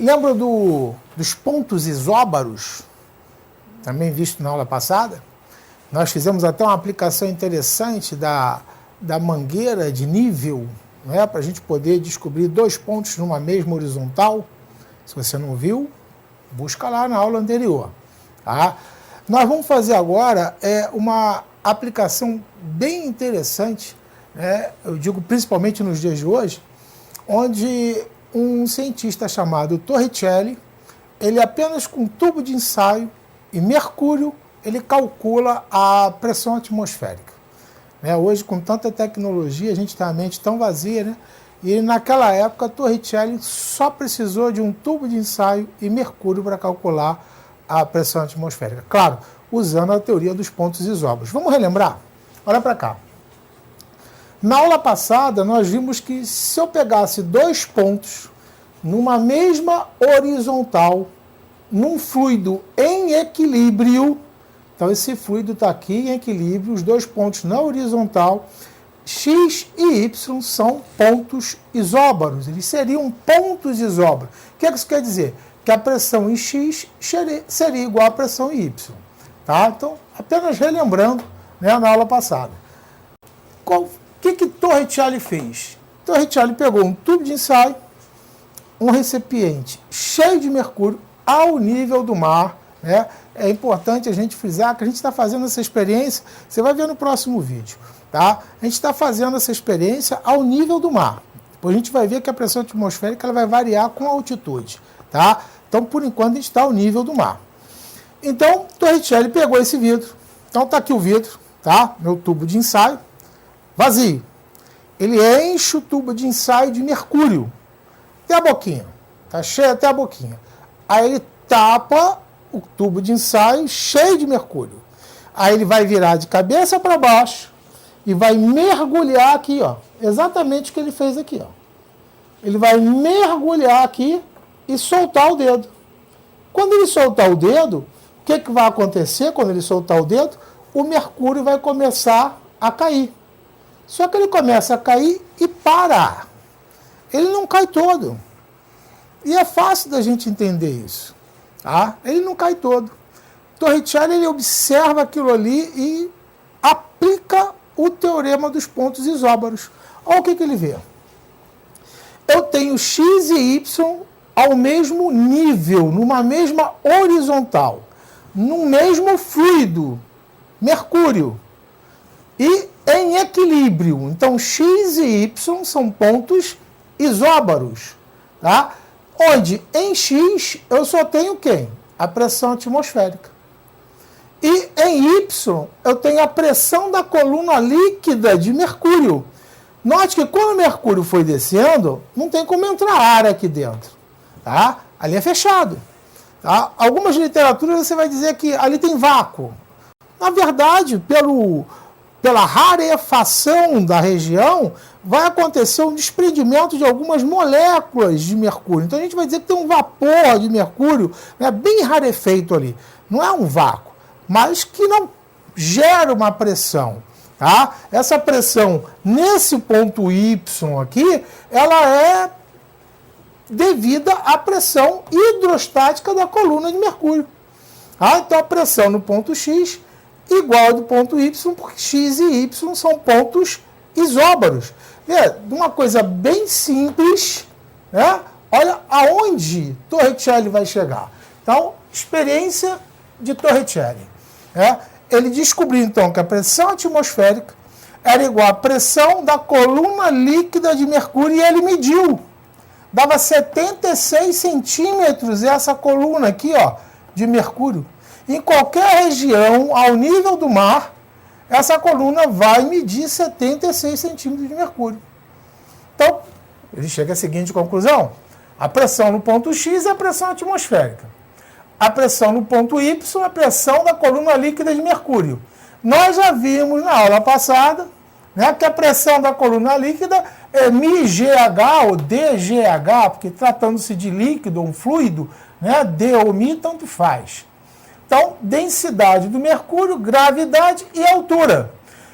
lembra dos pontos isóbaros, também visto na aula passada? Nós fizemos até uma aplicação interessante da mangueira de nível, né, para a gente poder descobrir dois pontos numa mesma horizontal. Se você não viu, busca lá na aula anterior. Tá? Nós vamos fazer agora uma aplicação bem interessante, né, eu digo principalmente nos dias de hoje, onde um cientista chamado Torricelli, ele apenas com um tubo de ensaio e mercúrio, ele calcula a pressão atmosférica. Hoje, com tanta tecnologia, a gente tem a mente tão vazia, né? E naquela época, Torricelli só precisou de um tubo de ensaio e mercúrio para calcular a pressão atmosférica. Claro, usando a teoria dos pontos isóbaros. Vamos relembrar? Olha para cá. Na aula passada, nós vimos que se eu pegasse dois pontos numa mesma horizontal, num fluido em equilíbrio, então esse fluido está aqui em equilíbrio, os dois pontos na horizontal, X e Y são pontos isóbaros, eles seriam pontos isóbaros. O que isso quer dizer? Que a pressão em X seria igual à pressão em Y. Tá? Então, apenas relembrando, né, na aula passada. O que Torricelli fez? Torricelli pegou um tubo de ensaio, um recipiente cheio de mercúrio ao nível do mar, né? É importante a gente frisar que a gente está fazendo essa experiência, você vai ver no próximo vídeo, tá? A gente está fazendo essa experiência ao nível do mar. Depois a gente vai ver que a pressão atmosférica ela vai variar com a altitude, tá? Então, por enquanto, a gente está ao nível do mar. Então, Torricelli pegou esse vidro. Então, está aqui o vidro, tá? Meu tubo de ensaio, vazio. Ele enche o tubo de ensaio de mercúrio, até a boquinha. Está cheio até a boquinha. Aí ele tapa o tubo de ensaio cheio de mercúrio. Aí ele vai virar de cabeça para baixo e vai mergulhar aqui, ó. Exatamente o que ele fez aqui, ó. Ele vai mergulhar aqui e soltar o dedo. Quando ele soltar o dedo, o que vai acontecer quando ele soltar o dedo? O mercúrio vai começar a cair. Só que ele começa a cair e para. Ele não cai todo. E é fácil da gente entender isso. Tá? Ele não cai todo. Torricelli ele observa aquilo ali e aplica o teorema dos pontos isóbaros. Olha o que ele vê. Eu tenho X e Y ao mesmo nível, numa mesma horizontal, num mesmo fluido, mercúrio, e em equilíbrio. Então, X e Y são pontos isóbaros. Tá? Onde em X eu só tenho quem? A pressão atmosférica. E em Y eu tenho a pressão da coluna líquida de mercúrio. Note que quando o mercúrio foi descendo, não tem como entrar ar aqui dentro. Tá? Ali é fechado. Tá? Algumas literaturas você vai dizer que ali tem vácuo. Na verdade, pela rarefação da região, vai acontecer um desprendimento de algumas moléculas de mercúrio. Então a gente vai dizer que tem um vapor de mercúrio, né, bem rarefeito ali. Não é um vácuo, mas que não gera uma pressão. Tá? Essa pressão nesse ponto Y aqui, ela é devida à pressão hidrostática da coluna de mercúrio. Tá? Então a pressão no ponto X igual ao do ponto Y, porque X e Y são pontos isóbaros. Uma coisa bem simples, né? Olha aonde Torricelli vai chegar. Então, experiência de Torricelli. Né? Ele descobriu, então, que a pressão atmosférica era igual à pressão da coluna líquida de mercúrio e ele mediu. Dava 76 centímetros essa coluna aqui, ó, de mercúrio. Em qualquer região, ao nível do mar, essa coluna vai medir 76 centímetros de mercúrio. Então, ele chega à seguinte conclusão. A pressão no ponto X é a pressão atmosférica. A pressão no ponto Y é a pressão da coluna líquida de mercúrio. Nós já vimos na aula passada, né, que a pressão da coluna líquida é μGH ou DGH, porque tratando-se de líquido ou um fluido, né, D ou μ, tanto faz. Então, densidade do mercúrio, gravidade e altura.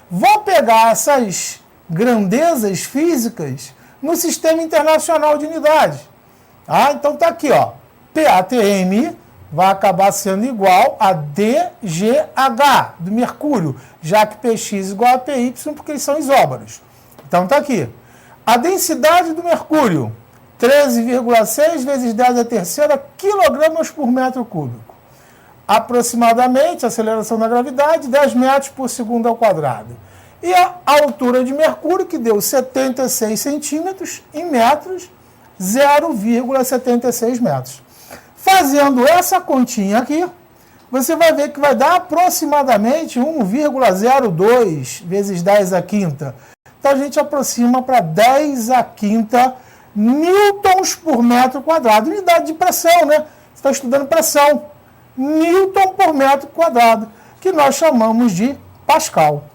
Vou pegar essas grandezas físicas no Sistema Internacional de Unidades. Então, está aqui, ó. PATM vai acabar sendo igual a DGH do mercúrio, já que PX igual a PY, porque eles são isóbaros. Então está aqui. A densidade do mercúrio, 13,6 vezes 10 à terceira quilogramas por metro cúbico. Aproximadamente, a aceleração da gravidade, 10 metros por segundo ao quadrado. E a altura de mercúrio, que deu 76 centímetros em metros, 0,76 metros. Fazendo essa continha aqui, você vai ver que vai dar aproximadamente 1,02 vezes 10 à quinta. Então a gente aproxima para 10 à quinta newtons por metro quadrado. Unidade de pressão, né? Você está estudando pressão. Newton por metro quadrado, que nós chamamos de Pascal.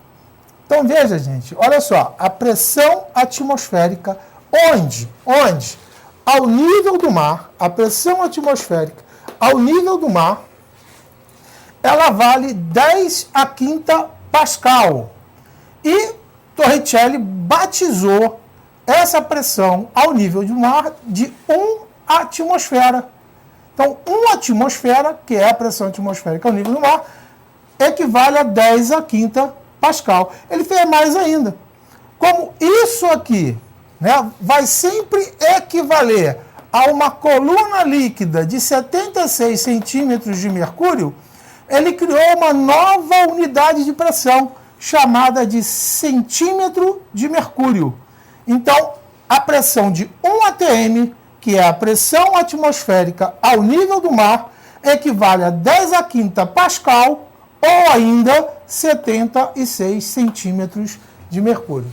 Então veja, gente, olha só, a pressão atmosférica, onde? Ao nível do mar, a pressão atmosférica ao nível do mar, ela vale 10 à quinta Pascal. E Torricelli batizou essa pressão ao nível do mar de 1 atmosfera. Então, 1 atmosfera, que é a pressão atmosférica ao nível do mar, equivale a 10 à quinta Pascal. Ele fez mais ainda. Como isso aqui, né, vai sempre equivaler a uma coluna líquida de 76 centímetros de mercúrio, ele criou uma nova unidade de pressão, chamada de centímetro de mercúrio. Então, a pressão de 1 atm, que é a pressão atmosférica ao nível do mar, equivale a 10 à quinta Pascal, ou ainda 76 centímetros de mercúrio.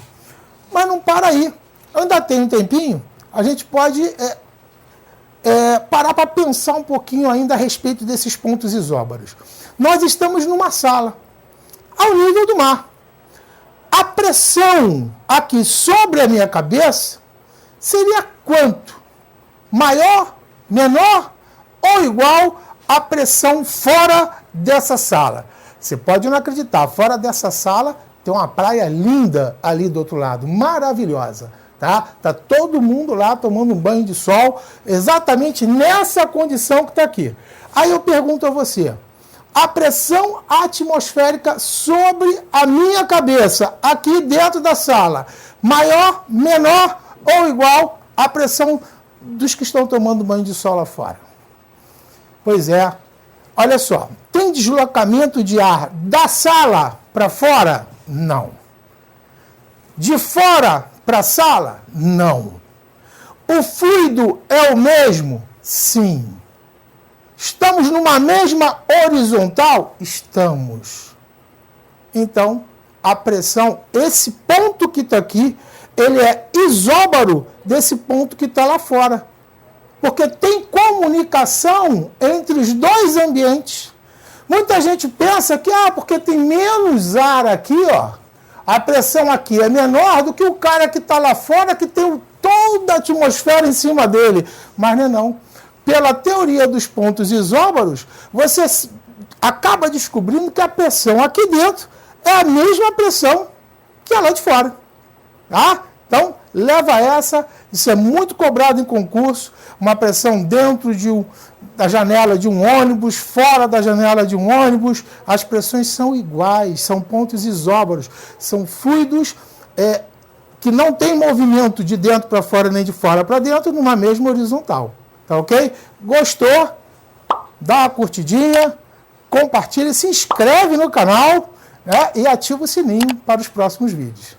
Mas não para aí. Ainda tem um tempinho, a gente pode parar para pensar um pouquinho ainda a respeito desses pontos isóbaros. Nós estamos numa sala, ao nível do mar. A pressão aqui sobre a minha cabeça seria quanto? Maior, menor ou igual à pressão fora dessa sala? Você pode não acreditar, fora dessa sala tem uma praia linda ali do outro lado, maravilhosa. Tá todo mundo lá tomando um banho de sol, exatamente nessa condição que está aqui. Aí eu pergunto a você, a pressão atmosférica sobre a minha cabeça, aqui dentro da sala, maior, menor ou igual à pressão dos que estão tomando banho de sol lá fora? Pois é, olha só, tem deslocamento de ar da sala para fora? Não. De fora para a sala? Não. O fluido é o mesmo? Sim. Estamos numa mesma horizontal? Estamos. Então, a pressão, esse ponto que está aqui, ele é isóbaro desse ponto que está lá fora. Porque tem comunicação entre os dois ambientes. Muita gente pensa que, porque tem menos ar aqui, a pressão aqui é menor do que o cara que está lá fora, que tem toda a atmosfera em cima dele. Mas não é não. Pela teoria dos pontos isóbaros, você acaba descobrindo que a pressão aqui dentro é a mesma pressão que a lá de fora. Tá? Então, leva essa. Isso é muito cobrado em concurso. Uma pressão dentro da janela de um ônibus, fora da janela de um ônibus. As pressões são iguais, são pontos isóbaros. São fluidos que não tem movimento de dentro para fora nem de fora para dentro numa mesma horizontal. Tá ok? Gostou? Dá uma curtidinha, compartilha, se inscreve no canal, né, e ativa o sininho para os próximos vídeos.